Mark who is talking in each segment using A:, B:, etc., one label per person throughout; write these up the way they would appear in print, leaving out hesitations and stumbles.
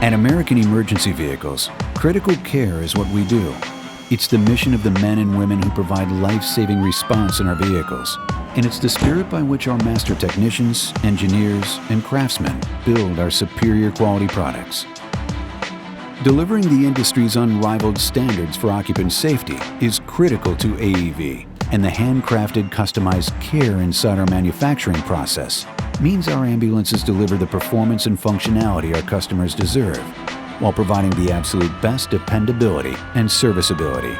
A: At American Emergency Vehicles, critical care is what we do. It's the mission of the men and women who provide life-saving response in our vehicles. And it's the spirit by which our master technicians, engineers, and craftsmen build our superior quality products. Delivering the industry's unrivaled standards for occupant safety is critical to AEV, and the handcrafted, customized care inside our manufacturing process means our ambulances deliver the performance and functionality our customers deserve, while providing the absolute best dependability and serviceability.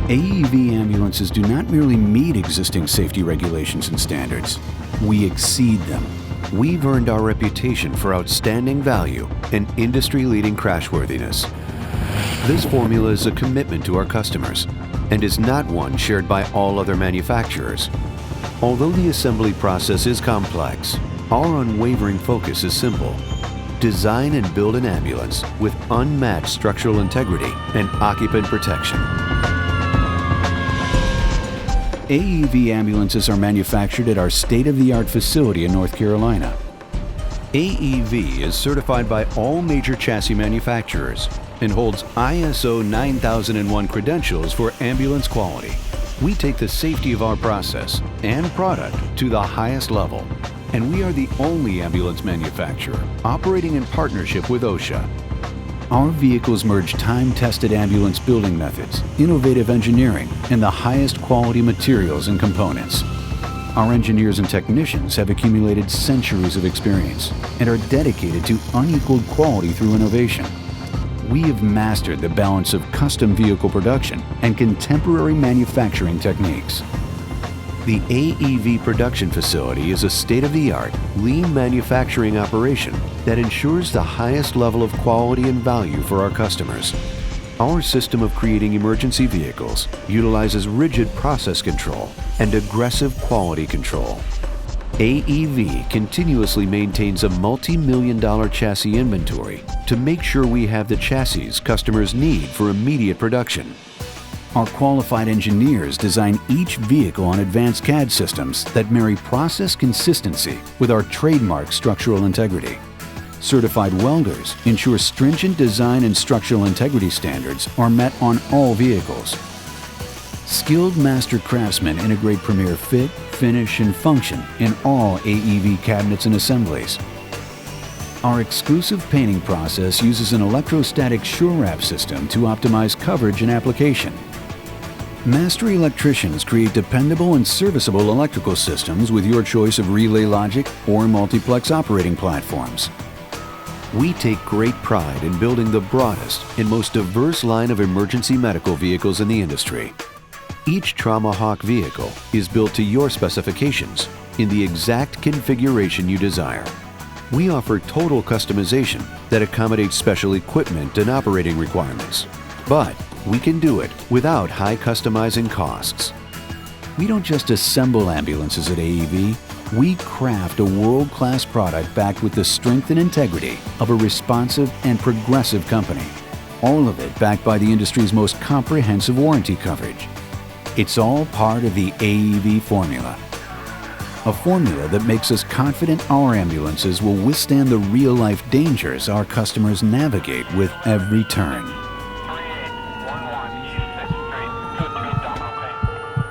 A: AEV ambulances do not merely meet existing safety regulations and standards, we exceed them. We've earned our reputation for outstanding value and industry-leading crashworthiness. This formula is a commitment to our customers and is not one shared by all other manufacturers. Although the assembly process is complex, our unwavering focus is simple. Design and build an ambulance with unmatched structural integrity and occupant protection. AEV ambulances are manufactured at our state-of-the-art facility in North Carolina. AEV is certified by all major chassis manufacturers and holds ISO 9001 credentials for ambulance quality. We take the safety of our process and product to the highest level, and we are the only ambulance manufacturer operating in partnership with OSHA. Our vehicles merge time-tested ambulance building methods, innovative engineering, and the highest quality materials and components. Our engineers and technicians have accumulated centuries of experience and are dedicated to unequaled quality through innovation. We have mastered the balance of custom vehicle production and contemporary manufacturing techniques. The AEV production facility is a state-of-the-art, lean manufacturing operation that ensures the highest level of quality and value for our customers. Our system of creating emergency vehicles utilizes rigid process control and aggressive quality control. AEV continuously maintains a multi-million-dollar chassis inventory to make sure we have the chassis customers need for immediate production. Our qualified engineers design each vehicle on advanced CAD systems that marry process consistency with our trademark structural integrity. Certified welders ensure stringent design and structural integrity standards are met on all vehicles. Skilled master craftsmen integrate premier fit, finish, and function in all AEV cabinets and assemblies. Our exclusive painting process uses an electrostatic sure-wrap system to optimize coverage and application. Master electricians create dependable and serviceable electrical systems with your choice of relay logic or multiplex operating platforms. We take great pride in building the broadest and most diverse line of emergency medical vehicles in the industry. Each Trauma Hawk vehicle is built to your specifications in the exact configuration you desire. We offer total customization that accommodates special equipment and operating requirements. But we can do it without high customizing costs. We don't just assemble ambulances at AEV, we craft a world-class product backed with the strength and integrity of a responsive and progressive company. All of it backed by the industry's most comprehensive warranty coverage. It's all part of the AEV formula. A formula that makes us confident our ambulances will withstand the real-life dangers our customers navigate with every turn.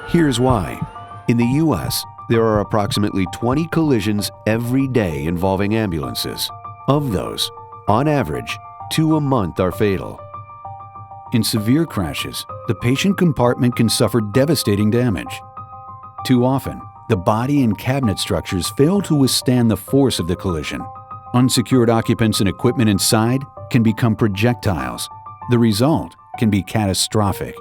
A: Here's why. In the U.S., there are approximately 20 collisions every day involving ambulances. Of those, on average, 2 a month are fatal. In severe crashes, the patient compartment can suffer devastating damage. Too often, the body and cabinet structures fail to withstand the force of the collision. Unsecured occupants and equipment inside can become projectiles. The result can be catastrophic.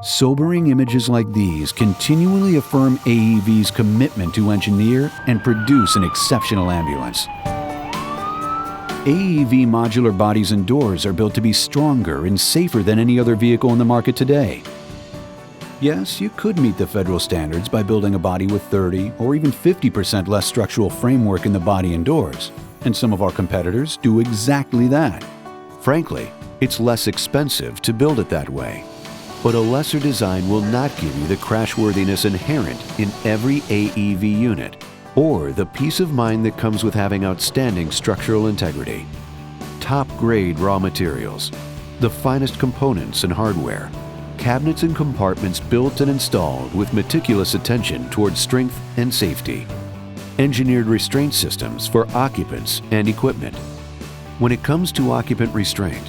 A: Sobering images like these continually affirm AEV's commitment to engineer and produce an exceptional ambulance. AEV modular bodies and doors are built to be stronger and safer than any other vehicle in the market today. Yes, you could meet the federal standards by building a body with 30 or even 50% less structural framework in the body and doors, and some of our competitors do exactly that. Frankly, it's less expensive to build it that way. But a lesser design will not give you the crashworthiness inherent in every AEV unit. or the peace of mind that comes with having outstanding structural integrity. Top-grade raw materials, the finest components and hardware, cabinets and compartments built and installed with meticulous attention towards strength and safety. Engineered restraint systems for occupants and equipment. When it comes to occupant restraint,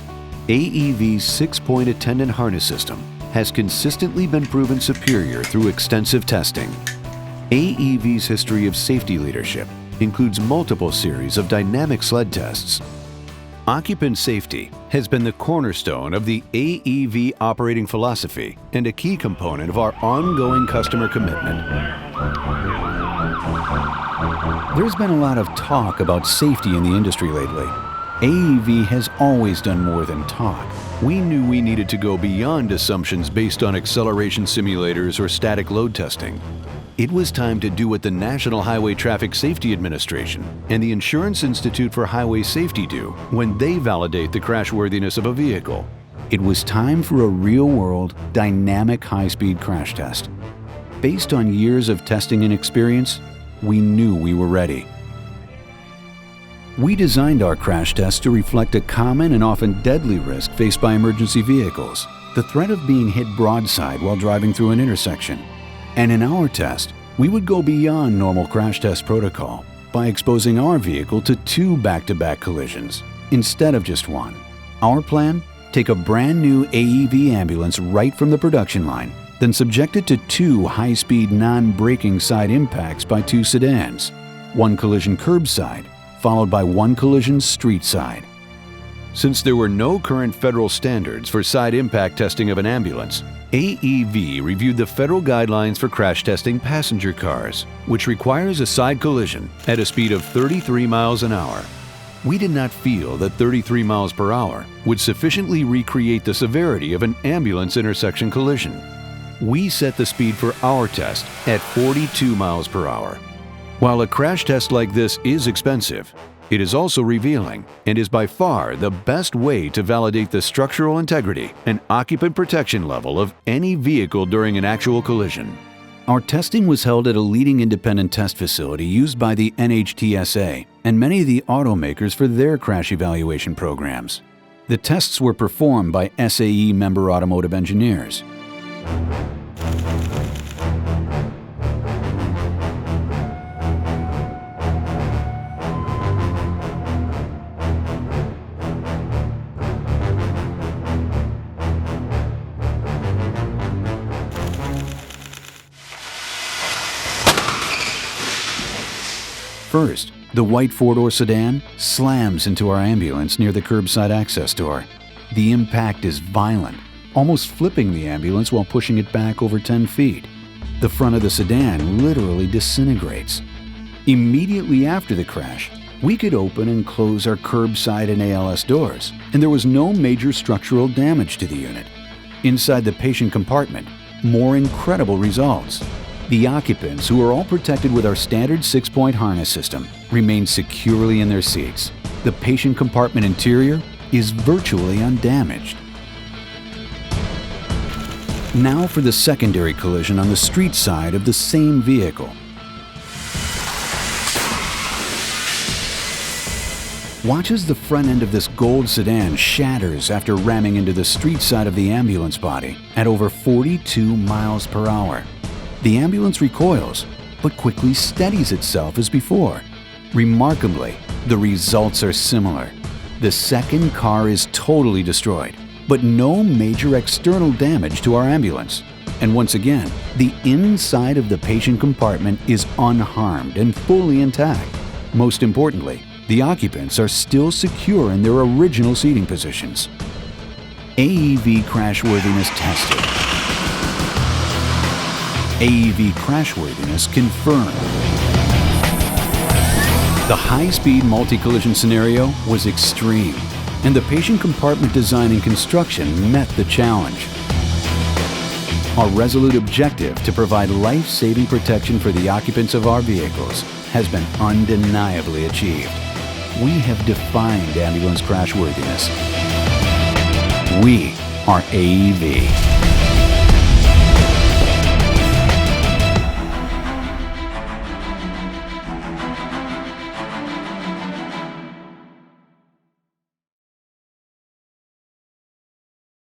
A: AEV's 6-point attendant harness system has consistently been proven superior through extensive testing. AEV's history of safety leadership includes multiple series of dynamic sled tests. Occupant safety has been the cornerstone of the AEV operating philosophy and a key component of our ongoing customer commitment. There's been a lot of talk about safety in the industry lately. AEV has always done more than talk. We knew we needed to go beyond assumptions based on acceleration simulators or static load testing. It was time to do what the National Highway Traffic Safety Administration and the Insurance Institute for Highway Safety do when they validate the crashworthiness of a vehicle. It was time for a real-world, dynamic high-speed crash test. Based on years of testing and experience, we knew we were ready. We designed our crash test to reflect a common and often deadly risk faced by emergency vehicles, the threat of being hit broadside while driving through an intersection. And in our test, we would go beyond normal crash test protocol by exposing our vehicle to 2 back-to-back collisions instead of just 1. Our plan? Take a brand new AEV ambulance right from the production line, then subject it to 2 high-speed non-braking side impacts by 2 sedans, 1 collision curbside, followed by 1 collision street side. Since there were no current federal standards for side impact testing of an ambulance, AEV reviewed the federal guidelines for crash testing passenger cars, which requires a side collision at a speed of 33 miles an hour. We did not feel that 33 miles per hour would sufficiently recreate the severity of an ambulance intersection collision. We set the speed for our test at 42 miles per hour. While a crash test like this is expensive, it is also revealing and is by far the best way to validate the structural integrity and occupant protection level of any vehicle during an actual collision. Our testing was held at a leading independent test facility used by the NHTSA and many of the automakers for their crash evaluation programs. The tests were performed by SAE member automotive engineers. First, the white 4-door sedan slams into our ambulance near the curbside access door. The impact is violent, almost flipping the ambulance while pushing it back over 10 feet. The front of the sedan literally disintegrates. Immediately after the crash, we could open and close our curbside and ALS doors, and there was no major structural damage to the unit. Inside the patient compartment, more incredible results. The occupants, who are all protected with our standard 6-point harness system, remain securely in their seats. The patient compartment interior is virtually undamaged. Now for the secondary collision on the street side of the same vehicle. Watch as the front end of this gold sedan shatters after ramming into the street side of the ambulance body at over 42 miles per hour. The ambulance recoils, but quickly steadies itself as before. Remarkably, the results are similar. The second car is totally destroyed, but no major external damage to our ambulance. And once again, the inside of the patient compartment is unharmed and fully intact. Most importantly, the occupants are still secure in their original seating positions. AEV crashworthiness tested. AEV crashworthiness confirmed. The high-speed multi-collision scenario was extreme, and the patient compartment design and construction met the challenge. Our resolute objective to provide life-saving protection for the occupants of our vehicles has been undeniably achieved. We have defined ambulance crashworthiness. We are AEV.